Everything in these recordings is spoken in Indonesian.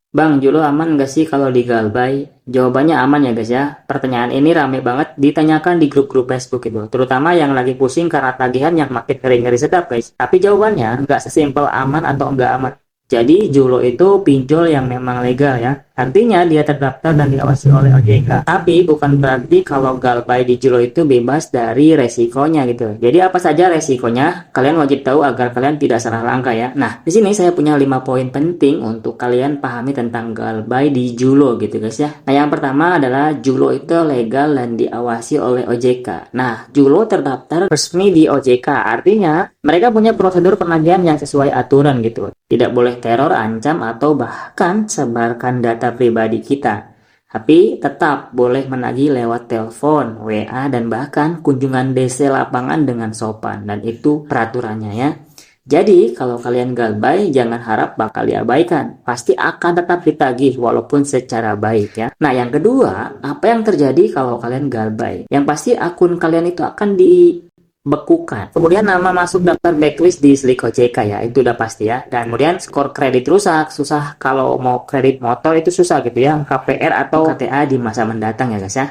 Bang, Julo aman nggak sih kalau di Galbay? Jawabannya aman ya guys ya. Pertanyaan ini rame banget ditanyakan di grup-grup Facebook itu. Terutama yang lagi pusing karena tagihan yang makin ngeri-ngeri sedap guys. Tapi jawabannya nggak sesimpel aman atau nggak aman. Jadi Julo itu pinjol yang memang legal ya. Artinya dia terdaftar dan diawasi oleh OJK. Tapi bukan berarti kalau Galbay di Julo itu bebas dari resikonya gitu. Jadi apa saja resikonya? Kalian wajib tahu agar kalian tidak salah langkah ya. Nah, di sini saya punya 5 poin penting untuk kalian pahami tentang Galbay di Julo gitu guys ya. Nah, yang pertama adalah Julo itu legal dan diawasi oleh OJK. Nah, Julo terdaftar resmi di OJK. Artinya mereka punya prosedur penagihan yang sesuai aturan gitu. Tidak boleh teror, ancam, atau bahkan sebarkan data pribadi kita. Tapi tetap boleh menagih lewat telepon, WA, dan bahkan kunjungan DC lapangan dengan sopan. Dan itu peraturannya ya. Jadi, kalau kalian galbay, jangan harap bakal diabaikan. Pasti akan tetap ditagih walaupun secara baik ya. Nah, yang kedua, apa yang terjadi kalau kalian galbay? Yang pasti akun kalian itu akan dibekukan. Kemudian nama masuk daftar blacklist di Slik OJK ya, itu udah pasti ya. Dan kemudian skor kredit rusak, susah kalau mau kredit motor itu susah gitu ya, KPR atau KTA di masa mendatang ya guys ya.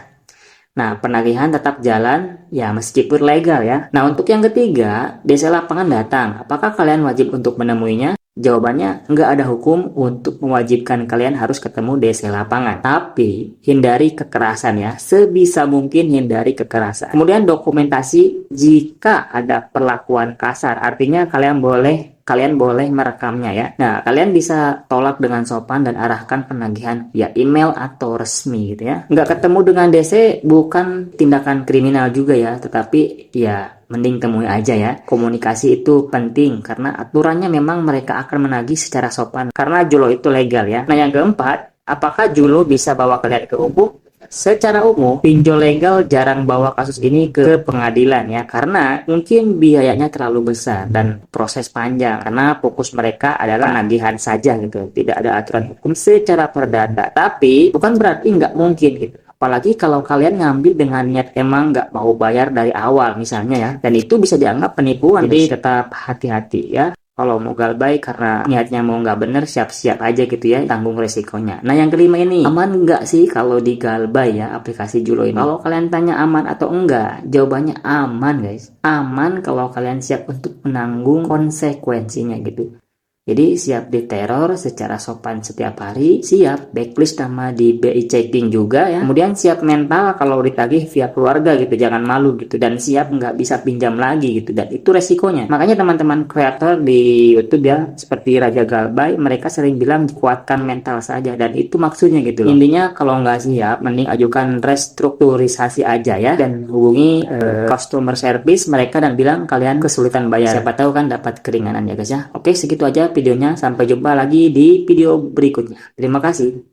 Nah, penagihan tetap jalan ya meskipun legal ya. Nah, untuk yang ketiga, desa lapangan datang. Apakah kalian wajib untuk menemuinya? Jawabannya, nggak ada hukum untuk mewajibkan kalian harus ketemu desa lapangan. Tapi, hindari kekerasan ya. Sebisa mungkin hindari kekerasan. Kemudian dokumentasi jika ada perlakuan kasar. Artinya kalian boleh merekamnya ya. Nah, kalian bisa tolak dengan sopan dan arahkan penagihan via email atau resmi gitu ya. Nggak ketemu dengan DC bukan tindakan kriminal juga ya, tetapi ya mending temui aja ya. Komunikasi itu penting karena aturannya memang mereka akan menagih secara sopan karena Julo itu legal ya. Nah, yang keempat, apakah Julo bisa bawa kalian ke umum? Secara umum, pinjol legal jarang bawa kasus ini ke pengadilan ya, karena mungkin biayanya terlalu besar dan proses panjang, karena fokus mereka adalah penagihan saja gitu, tidak ada aturan hukum secara perdata. Tapi bukan berarti nggak mungkin gitu. Apalagi kalau kalian ngambil dengan niat emang nggak mau bayar dari awal misalnya ya, dan itu bisa dianggap penipuan. Jadi tetap hati-hati ya. Kalau mau galbay karena niatnya mau nggak bener, siap-siap aja gitu ya, tanggung resikonya. Nah, yang kelima ini, aman nggak sih kalau di galbay ya aplikasi Julo ini? Kalau kalian tanya aman atau enggak, jawabannya aman guys. Aman kalau kalian siap untuk menanggung konsekuensinya gitu. Jadi siap diteror secara sopan setiap hari, siap backlist sama di BI checking juga ya. Kemudian siap mental kalau ditagih via keluarga gitu, jangan malu gitu. Dan siap nggak bisa pinjam lagi gitu, dan itu resikonya. Makanya teman-teman kreator di YouTube ya, seperti Raja Galbay, mereka sering bilang kuatkan mental saja. Dan itu maksudnya gitu loh. Intinya kalau nggak siap, mending ajukan restrukturisasi aja ya. Dan hubungi customer service mereka dan bilang kalian kesulitan bayar. Siapa tahu kan dapat keringanan ya guys ya. Oke, segitu aja videonya. Sampai jumpa lagi di video berikutnya. Terima kasih.